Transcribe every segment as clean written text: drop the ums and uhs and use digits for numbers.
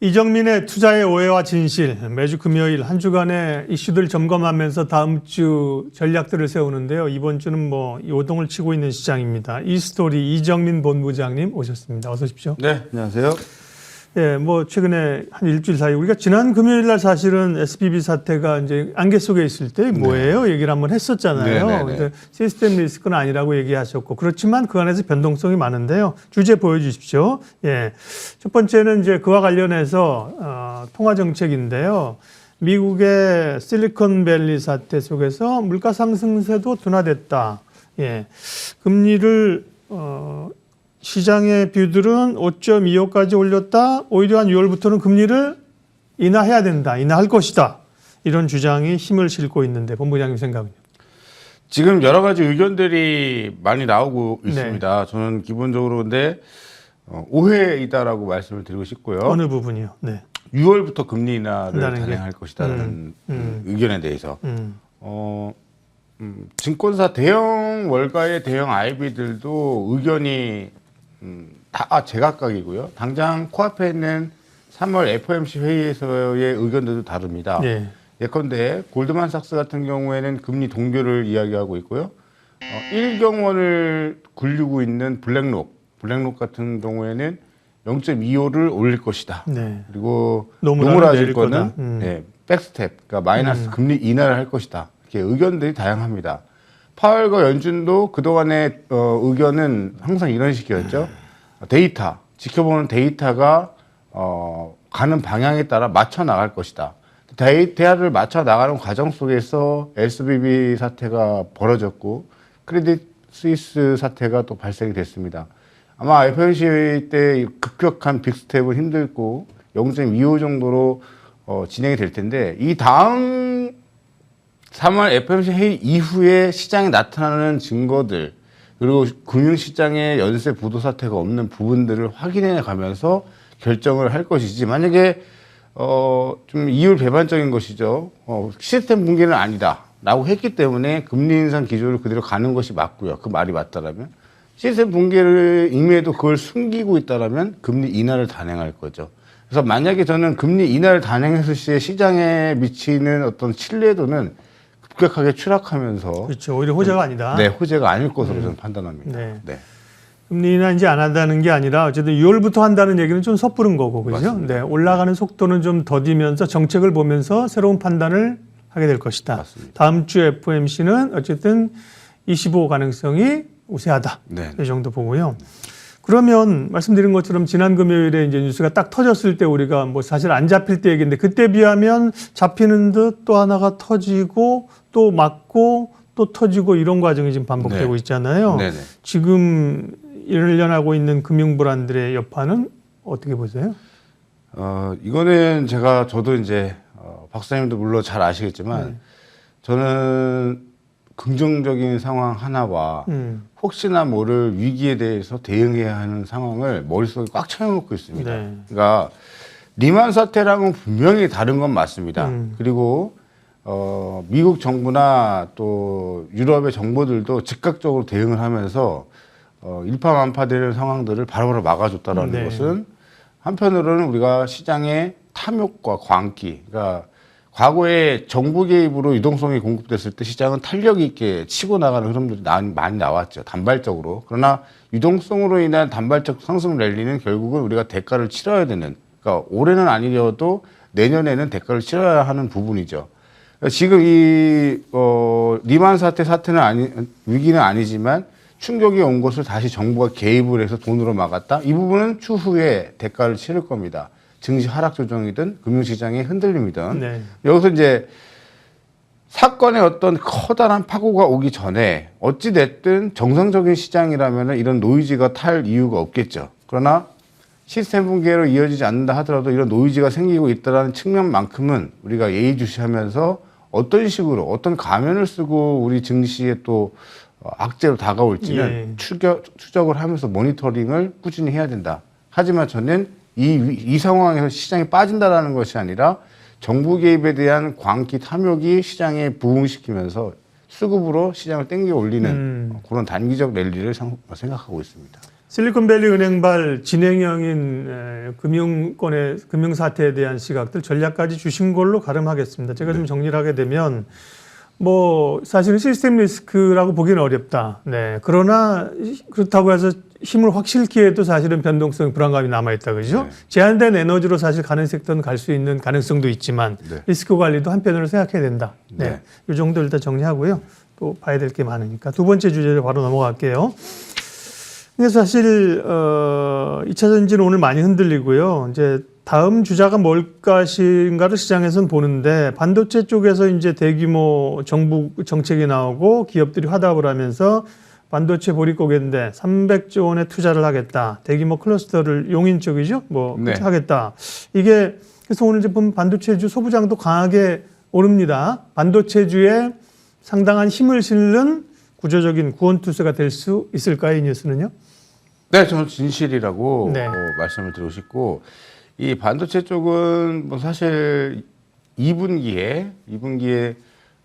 이정민의 투자의 오해와 진실, 매주 금요일 한 주간의 이슈들 점검하면서 다음 주 전략들을 세우는데요. 이번 주는 요동을 치고 있는 시장입니다. 이스토리 이정민 본부장님 오셨습니다. 어서 오십시오. 네, 안녕하세요. 예, 최근에 한 일주일 사이 우리가 지난 금요일 날 사실은 SBB 사태가 이제 안개 속에 있을 때 뭐예요? 네. 얘기를 한번 했었잖아요. 근데 시스템 리스크는 아니라고 얘기하셨고, 그렇지만 그 안에서 변동성이 많은데요. 주제 보여주십시오. 예, 첫 번째는 이제 그와 관련해서 통화 정책인데요. 미국의 실리콘밸리 사태 속에서 물가 상승세도 둔화됐다. 예, 금리를 시장의 뷰들은 5.25까지 올렸다. 오히려 한 6월부터는 금리를 인하해야 된다. 인하할 것이다. 이런 주장이 힘을 싣고 있는데 본부장님 생각은요? 지금 여러 가지 의견들이 많이 나오고 있습니다. 네. 저는 기본적으로 근데 오해이다라고 말씀을 드리고 싶고요. 어느 부분이요? 네. 6월부터 금리 인하를 단행할 것이다라는 의견에 대해서 증권사 대형 월가의 대형 IB들도 의견이 다 제각각이고요. 당장 코앞에 있는 3월 FOMC 회의에서의 의견들도 다릅니다. 네. 예컨대 골드만삭스 같은 경우에는 금리 동결을 이야기하고 있고요. 1경원을 굴리고 있는 블랙록 같은 경우에는 0.25를 올릴 것이다. 네. 그리고 노무라질 거는 네, 백스텝, 그러니까 마이너스 금리 인하를 할 것이다. 이렇게 의견들이 다양합니다. 파월과 연준도 그동안의 의견은 항상 이런 식이었죠. 데이터, 지켜보는 데이터가 가는 방향에 따라 맞춰 나갈 것이다. 데이터를 맞춰 나가는 과정 속에서 SBB 사태가 벌어졌고 크레딧 스위스 사태가 또 발생이 됐습니다. 아마 FOMC 때 급격한 빅스텝은 힘들고 0.25 정도로 진행이 될 텐데, 이 다음 3월 FOMC 회의 이후에 시장에 나타나는 증거들, 그리고 금융시장의 연쇄 부도 사태가 없는 부분들을 확인해 가면서 결정을 할 것이지, 만약에 좀 이율배반적인 것이죠. 시스템 붕괴는 아니다 라고 했기 때문에 금리 인상 기조를 그대로 가는 것이 맞고요. 그 말이 맞다라면, 시스템 붕괴를 임의해도 그걸 숨기고 있다라면 금리 인하를 단행할 거죠. 그래서 만약에 저는 금리 인하를 단행했을 시에 시장에 미치는 어떤 신뢰도는 급격하게 추락하면서, 그렇죠. 오히려 호재가 아니다. 네, 호재가 아닐 것으로 저는 판단합니다. 네. 네. 금리 인하 이제 안 한다는 게 아니라 어쨌든 6월부터 한다는 얘기는 좀 섣부른 거고, 그죠? 네, 올라가는 속도는 좀 더디면서 정책을 보면서 새로운 판단을 하게 될 것이다. 맞습니다. 다음 주 FOMC는 어쨌든 25 가능성이 우세하다. 네. 이 정도 보고요. 그러면 말씀드린 것처럼 지난 금요일에 이제 뉴스가 딱 터졌을 때 우리가 사실 안 잡힐 때 얘기인데, 그때 비하면 잡히는 듯 또 하나가 터지고 또 맞고 또 터지고 이런 과정이 지금 반복되고 있잖아요. 네네. 지금 일어나고 있는 금융불안들의 여파는 어떻게 보세요? 이거는 저도 이제 박사님도 물론 잘 아시겠지만 저는 긍정적인 상황 하나와 혹시나 모를 위기에 대해서 대응해야 하는 상황을 머릿속에 꽉 채워놓고 있습니다. 네. 그러니까 리만 사태랑은 분명히 다른 건 맞습니다. 그리고 미국 정부나 또 유럽의 정부들도 즉각적으로 대응을 하면서 일파만파되는 상황들을 바로바로 막아줬다라는 것은, 한편으로는 우리가 시장의 탐욕과 광기, 그러니까 과거에 정부 개입으로 유동성이 공급됐을 때 시장은 탄력 있게 치고 나가는 흐름들이 많이 나왔죠. 단발적으로. 그러나 유동성으로 인한 단발적 상승 랠리는 결국은 우리가 대가를 치러야 되는, 그러니까 올해는 아니려도 내년에는 대가를 치러야 하는 부분이죠. 지금 이 리만 사태는 위기는 아니지만 충격이 온 것을 다시 정부가 개입을 해서 돈으로 막았다. 이 부분은 추후에 대가를 치를 겁니다. 증시 하락 조정이든 금융시장의 흔들림이든. 네. 여기서 이제 사건의 어떤 커다란 파고가 오기 전에 어찌 됐든 정상적인 시장이라면 이런 노이즈가 탈 이유가 없겠죠. 그러나 시스템 붕괴로 이어지지 않는다 하더라도 이런 노이즈가 생기고 있다는 측면만큼은 우리가 예의주시하면서 어떤 식으로 어떤 가면을 쓰고 우리 증시에 또 악재로 다가올지는 추적을 하면서 모니터링을 꾸준히 해야 된다. 하지만 저는 이 상황에서 시장이 빠진다라는 것이 아니라 정부 개입에 대한 광기 탐욕이 시장에 부흥시키면서 수급으로 시장을 땡겨 올리는 그런 단기적 랠리를 생각하고 있습니다. 실리콘밸리 은행발 진행형인 금융사태에 대한 시각들 전략까지 주신 걸로 가름하겠습니다. 제가 좀 정리를 하게 되면 뭐 사실은 시스템 리스크라고 보기는 어렵다. 네. 그러나 그렇다고 해서 힘을 확 실기에도 사실은 변동성, 불안감이 남아있다. 그죠? 네. 제한된 에너지로 사실 가는 섹터는 갈 수 있는 가능성도 있지만 네. 리스크 관리도 한편으로 생각해야 된다. 네. 네. 이 정도 일단 정리하고요. 또 봐야 될 게 많으니까 두 번째 주제로 바로 넘어갈게요. 근데 사실 2차 전지는 오늘 많이 흔들리고요. 이제 다음 주자가 뭘까인가를 시장에서는 보는데 반도체 쪽에서 이제 대규모 정부 정책이 나오고 기업들이 화답을 하면서 반도체 보릿고개인데 300조 원의 투자를 하겠다. 대규모 클러스터를 용인 쪽이죠. 뭐 네. 하겠다. 이게 그래서 오늘 이제 보면 반도체주 소부장도 강하게 오릅니다. 반도체주에 상당한 힘을 실는 구조적인 구원투수가 될 수 있을까요, 이 뉴스는요? 네, 저는 진실이라고 네. 말씀을 드리고 싶고, 이 반도체 쪽은 뭐 사실 2분기에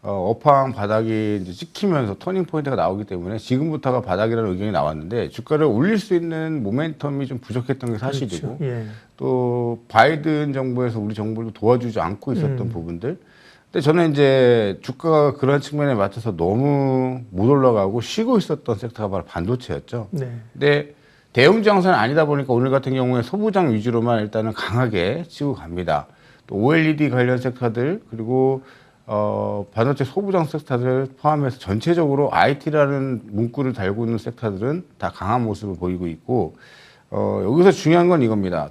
업황 바닥이 이제 찍히면서 터닝 포인트가 나오기 때문에 지금부터가 바닥이라는 의견이 나왔는데 주가를 올릴 수 있는 모멘텀이 좀 부족했던 게 사실이고, 그렇죠. 예. 또 바이든 정부에서 우리 정부를 도와주지 않고 있었던 부분들. 근데 저는 이제 주가가 그런 측면에 맞춰서 너무 못 올라가고 쉬고 있었던 섹터가 바로 반도체였죠. 네. 근데 대형 장사는 아니다 보니까 오늘 같은 경우에 소부장 위주로만 일단은 강하게 치고 갑니다. 또 OLED 관련 섹터들 그리고 반도체 소부장 섹터들 포함해서 전체적으로 IT라는 문구를 달고 있는 섹터들은 다 강한 모습을 보이고 있고, 여기서 중요한 건 이겁니다.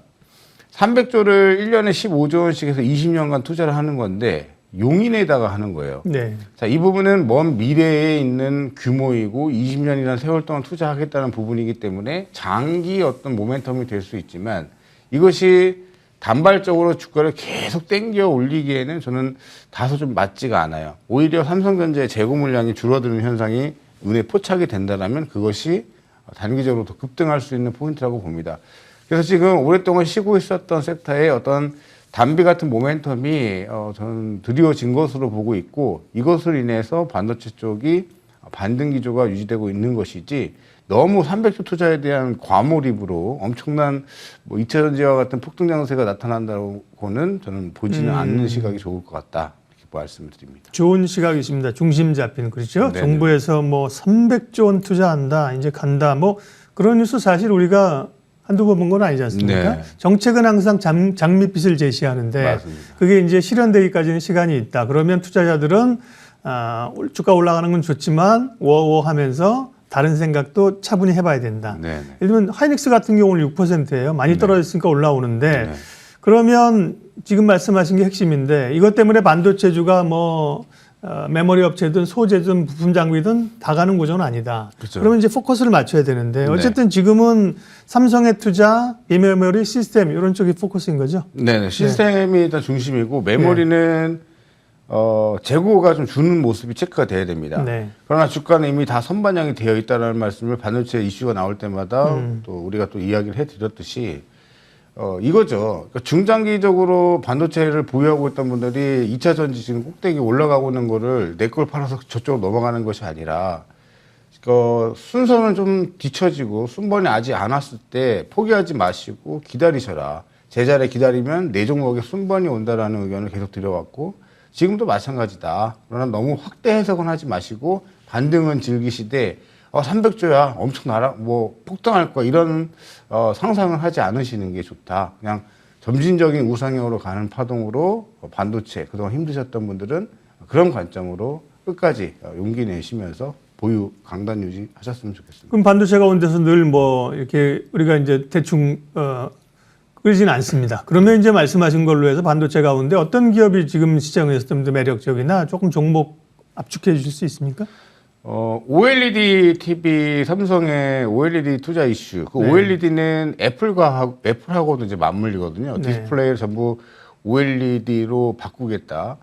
300조를 1년에 15조 원씩 해서 20년간 투자를 하는 건데 용인에다가 하는 거예요. 네. 자, 이 부분은 먼 미래에 있는 규모이고 20년이라는 세월 동안 투자하겠다는 부분이기 때문에 장기 어떤 모멘텀이 될 수 있지만 이것이 단발적으로 주가를 계속 땡겨 올리기에는 저는 다소 좀 맞지가 않아요. 오히려 삼성전자의 재고 물량이 줄어드는 현상이 눈에 포착이 된다면 그것이 단기적으로 더 급등할 수 있는 포인트라고 봅니다. 그래서 지금 오랫동안 쉬고 있었던 섹터의 어떤 담비 같은 모멘텀이 저는 드리워진 것으로 보고 있고, 이것을 인해서 반도체 쪽이 반등 기조가 유지되고 있는 것이지 너무 300조 투자에 대한 과몰입으로 엄청난 뭐 2차 전지와 같은 폭등 장세가 나타난다고는 저는 보지는 않는 시각이 좋을 것 같다, 이렇게 말씀을 드립니다. 좋은 시각이십니다. 중심 잡힌, 그렇죠? 네네. 정부에서 뭐 300조 원 투자한다, 이제 간다, 뭐 그런 뉴스 사실 우리가 한두 번 본 건 아니지 않습니까? 네. 정책은 항상 장밋빛을 제시하는데 맞습니다. 그게 이제 실현되기까지는 시간이 있다. 그러면 투자자들은 주가 올라가는 건 좋지만 워워 하면서 다른 생각도 차분히 해봐야 된다. 네네. 예를 들면 하이닉스 같은 경우는 6%예요. 많이 떨어졌으니까 올라오는데 네. 그러면 지금 말씀하신 게 핵심인데 이것 때문에 반도체주가 뭐 메모리 업체든 소재든 부품 장비든 다 가는 구조는 아니다. 그렇죠. 그러면 이제 포커스를 맞춰야 되는데 어쨌든 지금은 삼성의 투자, 비메모리 시스템 이런 쪽이 포커스인 거죠. 네네. 시스템이 일단 중심이고 메모리는 재고가 좀 주는 모습이 체크가 돼야 됩니다. 네. 그러나 주가는 이미 다 선반영이 되어 있다는 말씀을 반도체 이슈가 나올 때마다 또 우리가 또 이야기를 해드렸듯이 이거죠. 그러니까 중장기적으로 반도체를 보유하고 있던 분들이 2차 전지 지금 꼭대기 올라가고 있는 거를 내 걸 팔아서 저쪽으로 넘어가는 것이 아니라 순서는 좀 뒤처지고 순번이 아직 안 왔을 때 포기하지 마시고 기다리셔라. 제자리에 기다리면 내 종목에 순번이 온다라는 의견을 계속 드려왔고 지금도 마찬가지다. 그러나 너무 확대 해석은 하지 마시고 반등은 즐기시되 300조야 엄청 폭등할 거야 이런 상상을 하지 않으시는 게 좋다. 그냥 점진적인 우상향으로 가는 파동으로 반도체 그동안 힘드셨던 분들은 그런 관점으로 끝까지 용기 내시면서 보유 강단 유지하셨으면 좋겠습니다. 그럼 반도체 가운데서 늘 뭐 이렇게 우리가 이제 대충 그러진 않습니다. 그러면 이제 말씀하신 걸로 해서 반도체 가운데 어떤 기업이 지금 시장에서 좀 더 매력적이나 조금 종목 압축해 주실 수 있습니까? OLED TV 삼성의 OLED 투자 이슈. 그 네. OLED는 애플하고도 이제 맞물리거든요. 네. 디스플레이를 전부 OLED로 바꾸겠다.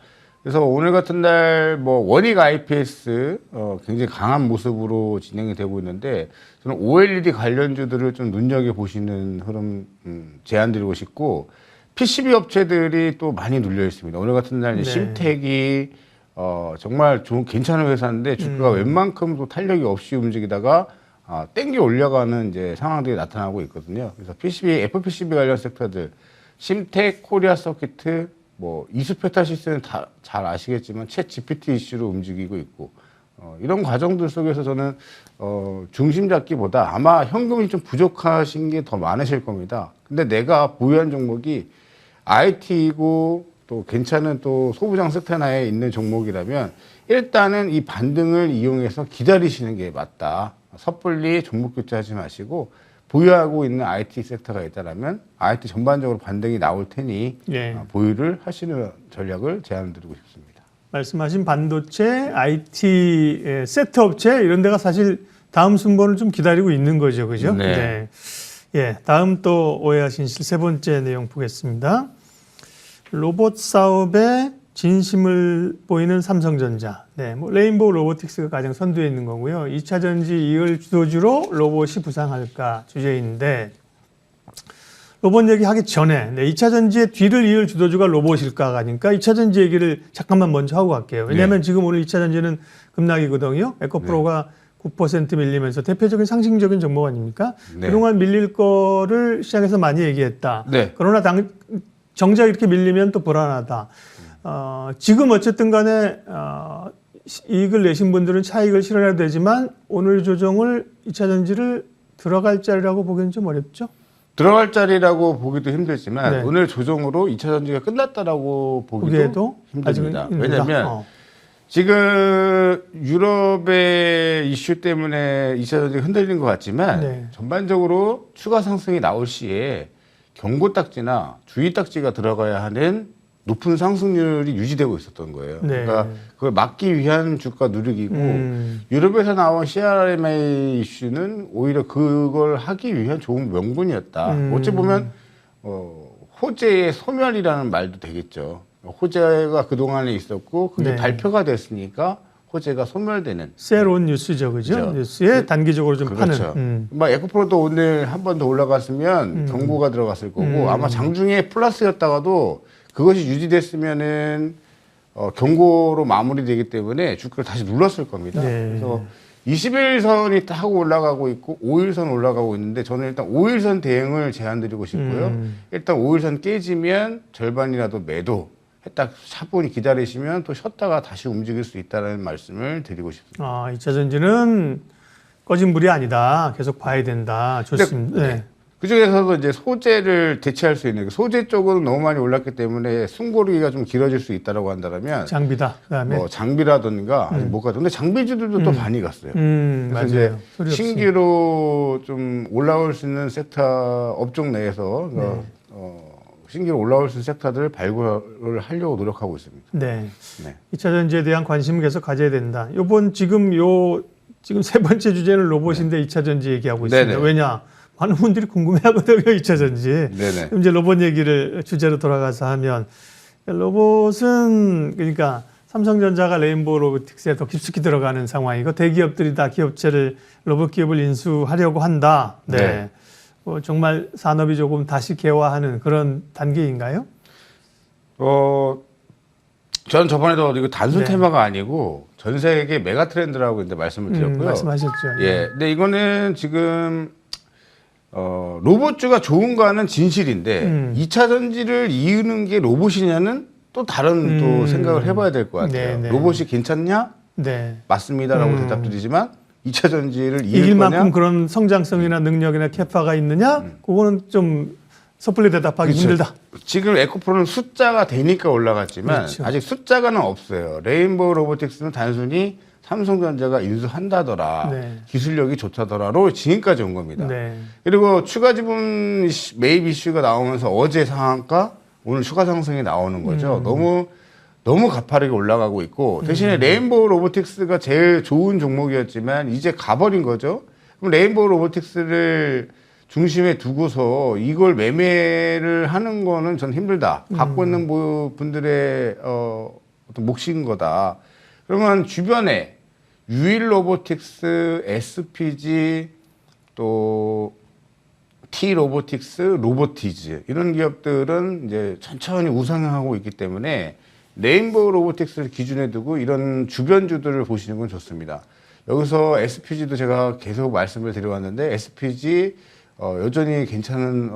그래서 오늘 같은 날 뭐 원익 IPS 굉장히 강한 모습으로 진행이 되고 있는데 저는 OLED 관련주들을 좀 눈여겨 보시는 흐름 제안드리고 싶고 PCB 업체들이 또 많이 눌려 있습니다. 오늘 같은 날 이제 네. 심텍이 정말 괜찮은 회사인데 주가가 웬만큼도 탄력이 없이 움직이다가 땡겨 올려가는 이제 상황들이 나타나고 있거든요. 그래서 Apple PCB 관련 섹터들, 심텍, 코리아 서키트, 뭐 이수페타시스는 다 잘 아시겠지만 챗 GPT 이슈로 움직이고 있고 이런 과정들 속에서 저는 중심 잡기보다 아마 현금이 좀 부족하신 게 더 많으실 겁니다. 근데 내가 보유한 종목이 IT이고 또 괜찮은 또 소부장 섹터나에 있는 종목이라면 일단은 이 반등을 이용해서 기다리시는 게 맞다. 섣불리 종목 교체하지 마시고 보유하고 있는 IT 섹터가 있다라면 IT 전반적으로 반등이 나올 테니 예. 보유를 하시는 전략을 제안드리고 싶습니다. 말씀하신 반도체, IT 세트 업체 이런 데가 사실 다음 순번을 좀 기다리고 있는 거죠, 그죠? 네. 예, 다음 또 오해하신 세 번째 내용 보겠습니다. 로봇 사업에 진심을 보이는 삼성전자. 네, 뭐 레인보우 로보틱스가 가장 선두에 있는 거고요. 2차 전지 이을 주도주로 로봇이 부상할까 주제인데 로봇 얘기하기 전에 2차 전지의 뒤를 이을 주도주가 로봇일까가 아니까 2차 전지 얘기를 잠깐만 먼저 하고 갈게요. 왜냐하면 지금 오늘 2차 전지는 급락이거든요. 에코프로가 9% 밀리면서 대표적인 상징적인 종목 아닙니까? 그동안 밀릴 거를 시장에서 많이 얘기했다. 그러나 정작 이렇게 밀리면 또 불안하다. 지금 어쨌든 간에 이익을 내신 분들은 차익을 실현해야 되지만 오늘 조정을 2차 전지를 들어갈 자리라고 보기는 좀 어렵죠? 들어갈 자리라고 보기도 힘들지만 오늘 조정으로 2차 전지가 끝났다라고 보기도 힘듭니다. 왜냐하면 지금 유럽의 이슈 때문에 2차 전지가 흔들리는 것 같지만 전반적으로 추가 상승이 나올 시에 경고 딱지나 주의 딱지가 들어가야 하는 높은 상승률이 유지되고 있었던 거예요. 그러니까 그걸 막기 위한 주가 누르기고 유럽에서 나온 CRMA 이슈는 오히려 그걸 하기 위한 좋은 명분이었다. 어찌 보면 호재의 소멸이라는 말도 되겠죠. 호재가 그동안에 있었고 그게 발표가 됐으니까 호재가 소멸되는. 새로운 뉴스죠, 그죠? 뉴스에 단기적으로 좀 파는. 막 에코프로도 오늘 한 번 더 올라갔으면 경고가 들어갔을 거고 아마 장중에 플러스였다가도 그것이 유지됐으면은 경고로 마무리되기 때문에 주가를 다시 눌렀을 겁니다. 그래서 21선이 딱 하고 올라가고 있고 5일선 올라가고 있는데 저는 일단 5일선 대응을 제안드리고 싶고요. 일단 5일선 깨지면 절반이라도 매도. 딱 차분히 기다리시면 또 쉬었다가 다시 움직일 수 있다는 말씀을 드리고 싶습니다. 2차 전지는 꺼진 불이 아니다. 계속 봐야 된다. 좋습니다. 그중에서도 이제 소재를 대체할 수 있는 소재 쪽은 너무 많이 올랐기 때문에 숨고르기가 좀 길어질 수 있다라고 한다면 장비다. 그다음에 뭐 장비라든가 아직 못 가도 근데 장비주들도 또 많이 갔어요. 맞아요. 신규로 좀 올라올 수 있는 섹터 업종 내에서 신규로 올라올 수 있는 섹터들을 발굴을 하려고 노력하고 있습니다. 2차 전지에 대한 관심을 계속 가져야 된다. 지금 세 번째 주제는 로봇인데 2차 전지 얘기하고 있습니다. 왜냐? 많은 분들이 궁금해하거든요. 2차 전지. 이제 로봇 얘기를 주제로 돌아가서 하면 로봇은 그러니까 삼성전자가 레인보우 로보틱스에 더 깊숙이 들어가는 상황이고 대기업들이 다 기업체를 로봇 기업을 인수하려고 한다. 정말 산업이 조금 다시 개화하는 그런 단계인가요? 저는 저번에도 이거 단순 테마가 아니고 전 세계 메가 트렌드라고 이제 말씀을 드렸고요. 말씀하셨죠. 근데 이거는 지금 로봇주가 좋은가는 진실인데 2차 전지를 이으는 게 로봇이냐는 또 다른 또 생각을 해봐야 될 것 같아요. 로봇이 괜찮냐? 맞습니다라고 대답드리지만 2차 전지를 이길 만큼 그런 성장성이나 능력이나 캐파가 있느냐? 그거는 좀 섣불리 대답하기 힘들다. 지금 에코프로는 숫자가 되니까 올라갔지만 아직 숫자가는 없어요. 레인보우 로보틱스는 단순히 삼성전자가 인수한다더라, 기술력이 좋다더라로 지금까지 온 겁니다. 그리고 추가 지분 매입 이슈가 나오면서 어제 상한가, 오늘 추가 상승이 나오는 거죠. 너무 가파르게 올라가고 있고 대신에 레인보우 로보틱스가 제일 좋은 종목이었지만 이제 가버린 거죠. 그럼 레인보우 로보틱스를 중심에 두고서 이걸 매매를 하는 거는 전 힘들다. 갖고 있는 분들의 어떤 몫인 거다. 그러면 주변에 유일 로보틱스, SPG, 또 T 로보틱스, 로보티즈 이런 기업들은 이제 천천히 우상향하고 있기 때문에 레인보우 로보틱스를 기준에 두고 이런 주변주들을 보시는 건 좋습니다. 여기서 SPG도 제가 계속 말씀을 드려왔는데 SPG 여전히 괜찮은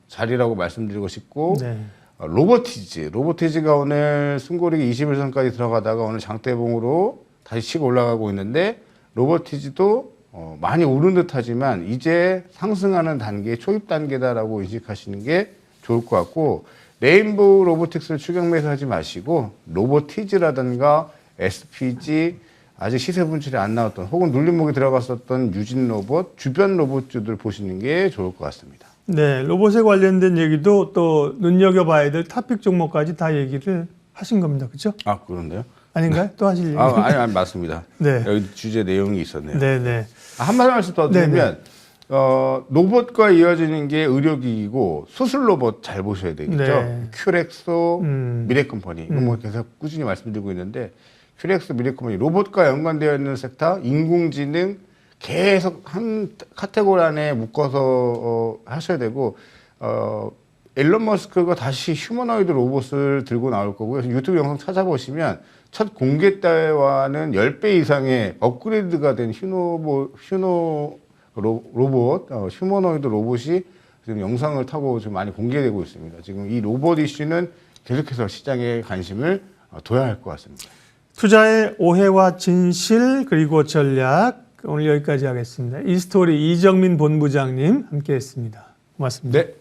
자리라고 말씀드리고 싶고 네. 로보티지가 오늘 숨고르기 21선까지 들어가다가 오늘 장대봉으로 다시 치고 올라가고 있는데 로보티지도 많이 오른 듯하지만 이제 상승하는 단계, 초입 단계다라고 인식하시는 게 좋을 것 같고 레인보우 로보틱스를 추격 매수하지 마시고 로보티지라든가 SPG 아직 시세 분출이 안 나왔던 혹은 눌림목이 들어갔었던 유진 로봇, 주변 로봇주들 보시는 게 좋을 것 같습니다. 네, 로봇에 관련된 얘기도 또 눈여겨봐야 될 탑픽 종목까지 다 얘기를 하신 겁니다. 그렇죠? 아, 그런데요? 아닌가요? 또 하실 얘기? 아니, 맞습니다. 네. 여기 주제 내용이 있었네요. 네, 네. 한마디 말씀 더 드리면 로봇과 이어지는 게 의료기기고 수술 로봇 잘 보셔야 되겠죠. 네. 큐렉소, 미래컴퍼니 이거 뭐 계속 꾸준히 말씀드리고 있는데 큐렉소, 미래컴퍼니 로봇과 연관되어 있는 섹터, 인공지능 계속 한 카테고리 안에 묶어서 하셔야 되고 일론 머스크가 다시 휴머노이드 로봇을 들고 나올 거고요. 유튜브 영상 찾아보시면 첫 공개 때와는 10배 이상의 업그레이드가 된 휴머노이드 로봇이 지금 영상을 타고 좀 많이 공개되고 있습니다. 지금 이 로봇 이슈는 계속해서 시장에 관심을 둬야 할 것 같습니다. 투자의 오해와 진실 그리고 전략 오늘 여기까지 하겠습니다. 이스토리 이정민 본부장님 함께했습니다. 고맙습니다. 네.